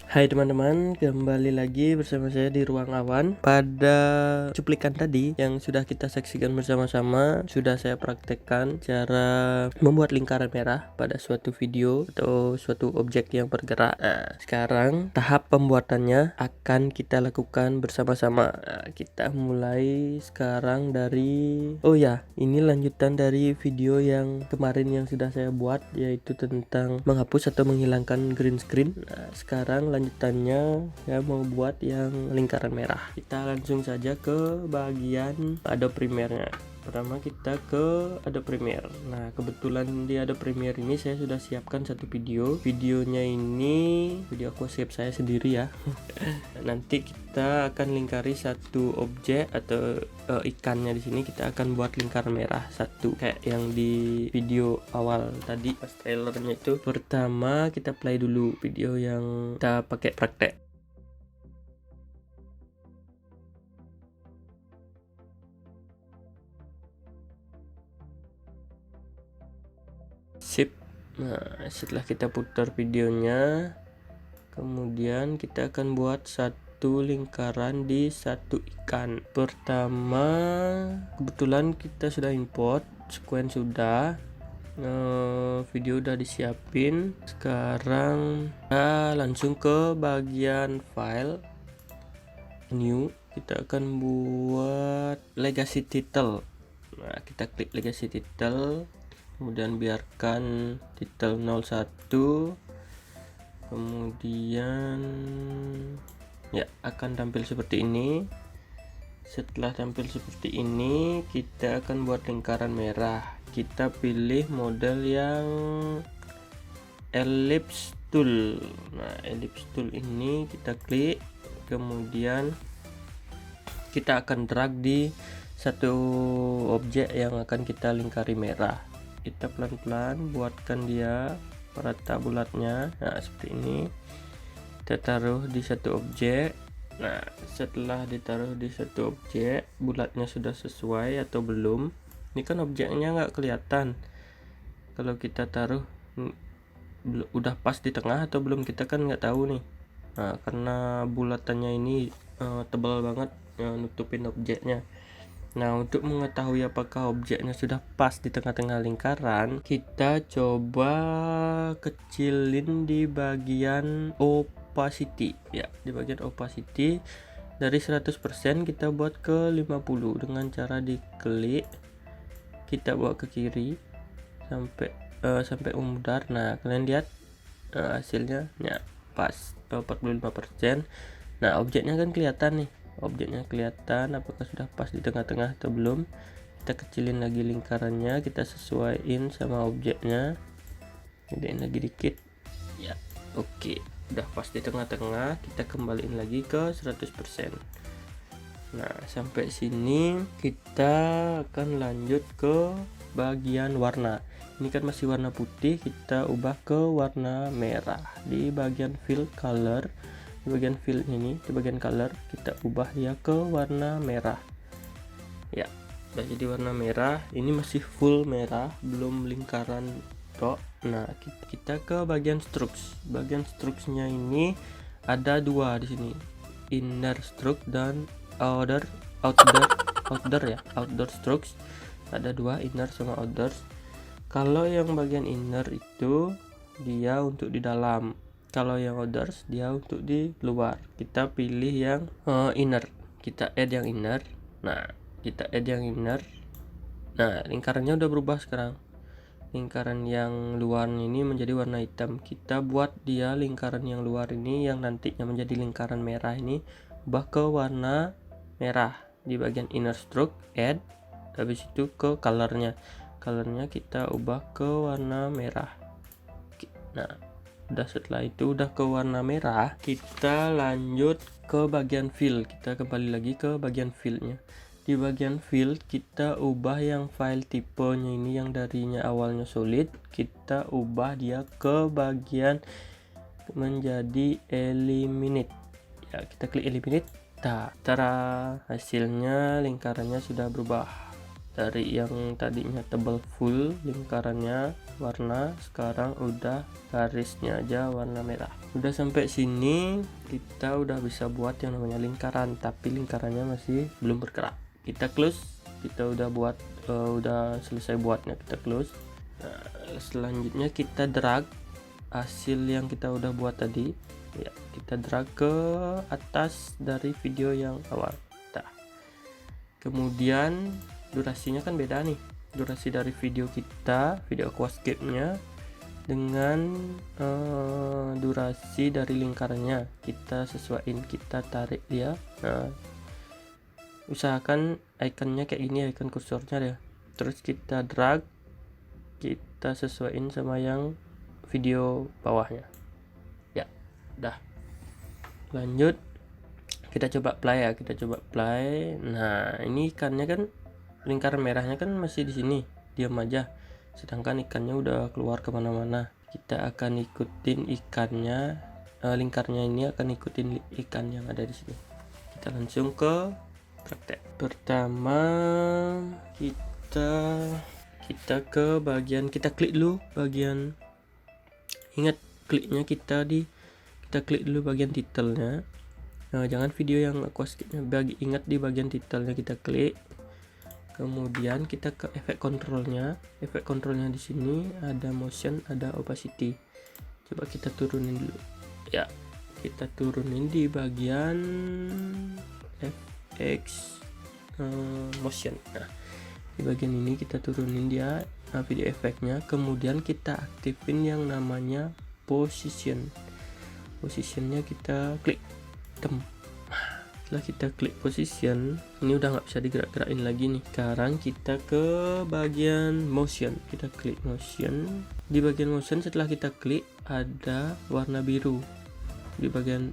Hai teman-teman, kembali lagi bersama saya di Ruang Awan. Pada cuplikan tadi yang sudah kita saksikan bersama-sama, sudah saya praktekkan cara membuat lingkaran merah pada suatu video atau suatu objek yang bergerak. Nah, sekarang tahap pembuatannya akan kita lakukan bersama-sama. Nah, kita mulai sekarang dari ini lanjutan dari video yang kemarin yang sudah saya buat, yaitu tentang menghapus atau menghilangkan green screen. Nah, sekarang lanjutannya saya mau buat yang lingkaran merah. Kita langsung saja ke bagian Adobe Premiere-nya. Pertama kita ke Adobe Premiere. Nah, kebetulan di Adobe Premiere ini saya sudah siapkan satu video. Videonya ini video aku save saya sendiri ya. Nanti kita akan lingkari satu objek atau ikannya. Di sini kita akan buat lingkaran merah satu kayak yang di video awal tadi pas trailernya itu. Pertama kita play dulu video yang kita pakai praktek. Sip. Nah, setelah kita putar videonya, kemudian kita akan buat satu lingkaran di satu ikan. Pertama, kebetulan kita sudah import, sequence sudah, video udah disiapin. Sekarang kita langsung ke bagian file, new. Kita akan buat legacy title. Nah, kita klik legacy title, kemudian biarkan title 01. Kemudian ya akan tampil seperti ini. Setelah tampil seperti ini, kita akan buat lingkaran merah. Kita pilih model yang ellipse tool. Nah, ellipse tool ini kita klik, kemudian kita akan drag di satu objek yang akan kita lingkari merah. Kita pelan-pelan buatkan dia rata bulatnya. Nah, seperti ini. Kita taruh di satu objek. Nah, setelah ditaruh di satu objek, bulatnya sudah sesuai atau belum? Ini kan objeknya nggak kelihatan. Kalau kita taruh udah pas di tengah atau belum, kita kan nggak tahu nih. Nah, karena bulatannya ini tebal banget nutupin objeknya. Nah, untuk mengetahui apakah objeknya sudah pas di tengah-tengah lingkaran, kita coba kecilin di bagian opacity. Ya, di bagian opacity dari 100% kita buat ke 50 dengan cara diklik, kita bawa ke kiri sampai memudar. Nah, kalian lihat hasilnya ya pas 45%. Nah, objeknya kan kelihatan nih. Objeknya kelihatan apakah sudah pas di tengah-tengah atau belum. Kita kecilin lagi lingkarannya, kita sesuaiin sama objeknya, gedein lagi dikit ya. Oke, udah pas di tengah-tengah. Kita kembaliin lagi ke 100%. Nah, sampai sini kita akan lanjut ke bagian warna. Ini kan masih warna putih, kita ubah ke warna merah. Di bagian fill color, di bagian fill ini, di bagian color kita ubah ya ke warna merah. Ya, udah jadi warna merah. Ini masih full merah, belum lingkaran tok. Nah, kita ke bagian strokes. Bagian strokesnya ini ada dua di sini, inner stroke dan outer strokes. Ada dua, inner sama outer. Kalau yang bagian inner itu dia untuk di dalam, kalau yang others dia untuk di luar. Kita pilih yang inner, kita add yang inner. Nah, kita add yang inner. Nah, lingkarannya udah berubah sekarang. Lingkaran yang luar ini menjadi warna hitam. Kita buat dia lingkaran yang luar ini yang nantinya menjadi lingkaran merah ini ubah ke warna merah. Di bagian inner stroke add, habis itu ke colornya kita ubah ke warna merah. Nah, udah setelah itu udah ke warna merah, kita lanjut ke bagian fill. Kita kembali lagi ke bagian fillnya. Di bagian fill kita ubah yang file tipenya ini, yang darinya awalnya solid, kita ubah dia ke bagian menjadi eliminate. Ya, kita klik eliminate. Nah, cara hasilnya lingkarannya sudah berubah dari yang tadinya tebal full lingkarannya warna, sekarang udah garisnya aja warna merah. Udah sampai sini kita udah bisa buat yang namanya lingkaran, tapi lingkarannya masih belum bergerak. Kita close, kita udah buat udah selesai buatnya, kita close. Nah, selanjutnya kita drag hasil yang kita udah buat tadi ya, kita drag ke atas dari video yang awal. Nah, kemudian durasinya kan beda nih, durasi dari video kita, video aquascape nya dengan durasi dari lingkarannya kita sesuaiin, kita tarik dia. Nah, usahakan ikonnya kayak gini, icon kursornya ya, terus kita drag, kita sesuaiin sama yang video bawahnya ya. Udah, lanjut kita coba play ya, kita coba play. Nah, ini ikannya kan, lingkaran merahnya kan masih di sini diam aja, sedangkan ikannya udah keluar kemana-mana. Kita akan ikutin ikannya, lingkarnya ini akan ikutin ikan yang ada di sini. Kita langsung ke praktek. Pertama kita ke bagian, kita klik dulu bagian, ingat kliknya kita klik dulu bagian titelnya. Nah, jangan video yang aquascape-nya, ingat di bagian titelnya kita klik. Kemudian kita ke efek kontrolnya. Efek kontrolnya di sini ada motion, ada opacity. Coba kita turunin dulu. Ya, kita turunin di bagian FX motion. Nah, di bagian ini kita turunin dia video efeknya. Kemudian kita aktifin yang namanya position. Positionnya kita klik tem. Setelah kita klik position, ini udah nggak bisa digerak-gerakin lagi nih. Sekarang kita ke bagian motion, kita klik motion. Di bagian motion setelah kita klik ada warna biru di bagian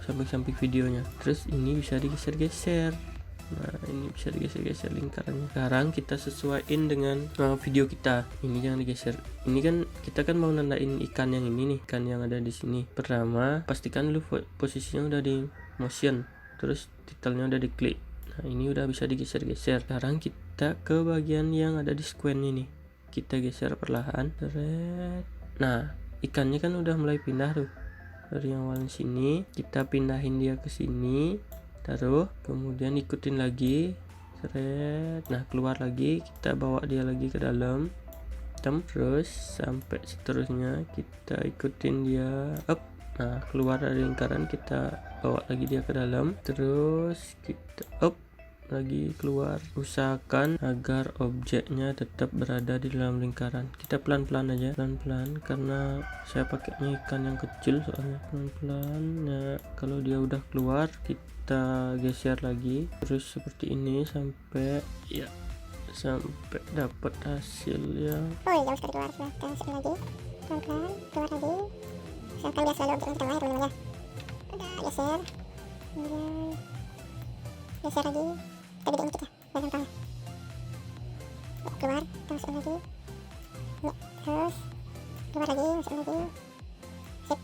samping-samping videonya. Terus ini bisa digeser-geser. Nah, ini bisa digeser-geser lingkarannya. Sekarang kita sesuaiin dengan video kita. Ini jangan digeser. Ini kan kita kan mau nandain ikan yang ini nih, ikan yang ada di sini. Pertama, pastikan dulu posisinya udah di motion. Terus titelnya udah diklik. Nah, ini udah bisa digeser-geser. Sekarang kita ke bagian yang ada di square ini. Kita geser perlahan. Nah, ikannya kan udah mulai pindah tuh. Dari yang awal sini, kita pindahin dia ke sini. Taruh, kemudian ikutin lagi. Nah, keluar lagi, kita bawa dia lagi ke dalam. Terus sampai seterusnya kita ikutin dia up. Nah, keluar dari lingkaran, kita bawa lagi dia ke dalam, terus kita up lagi keluar. Usahakan agar objeknya tetap berada di dalam lingkaran. Kita pelan-pelan aja, pelan-pelan, karena saya pakainya ikan yang kecil soalnya. Pelan-pelan. Nah, kalau dia udah keluar, kita geser lagi terus seperti ini sampai dapat hasil yang jauh sekali keluar. Nah, kita hasil lagi, pelan-pelan keluar lagi. Usahakan dia selalu objeknya di tengah ya teman-teman ya. Udah geser, kemudian geser lagi, kita gedein dikit ya biar gampang. Keluar, kita masuk lagi. Ya, terus keluar lagi, masuk lagi. Sip,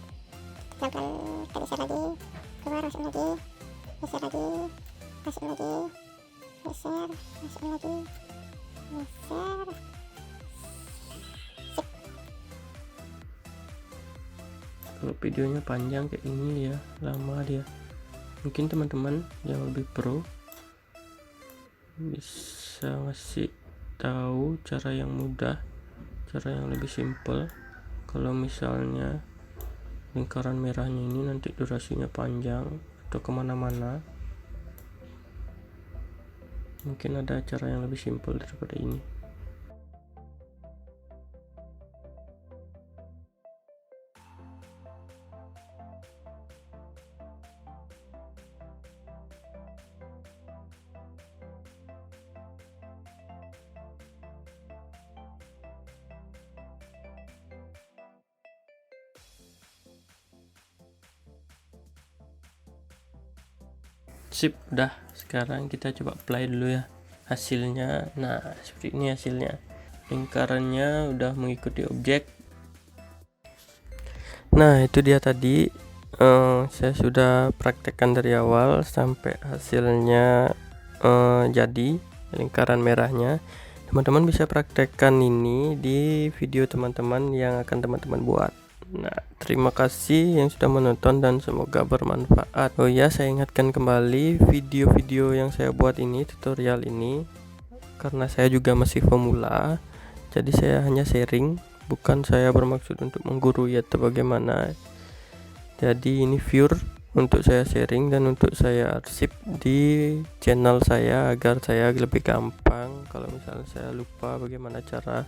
pelan-pelan kita geser lagi, keluar, masuk lagi, geser lagi, masuk lagi, geser, masuk lagi, geser. Kalau videonya panjang kayak ini ya, lama dia. Mungkin teman-teman yang lebih pro bisa ngasih tahu cara yang mudah, cara yang lebih simple. Kalau misalnya lingkaran merahnya ini nanti durasinya panjang atau kemana-mana, mungkin ada cara yang lebih simple daripada ini. Sip, udah. Sekarang kita coba play dulu ya hasilnya. Nah, seperti ini hasilnya. Lingkarannya udah mengikuti objek. Nah, itu dia tadi. Saya sudah praktekkan dari awal sampai hasilnya jadi lingkaran merahnya. Teman-teman bisa praktekkan ini di video teman-teman yang akan teman-teman buat. Nah, terima kasih yang sudah menonton dan semoga bermanfaat. Oh ya, saya ingatkan kembali video-video yang saya buat ini, tutorial ini, karena saya juga masih pemula, jadi saya hanya sharing, bukan saya bermaksud untuk menggurui atau bagaimana. Jadi ini pure untuk saya sharing dan untuk saya arsip di channel saya agar saya lebih gampang kalau misalnya saya lupa bagaimana cara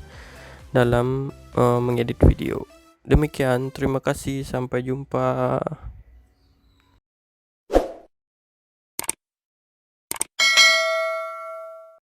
dalam mengedit video. Demikian, terima kasih, sampai jumpa.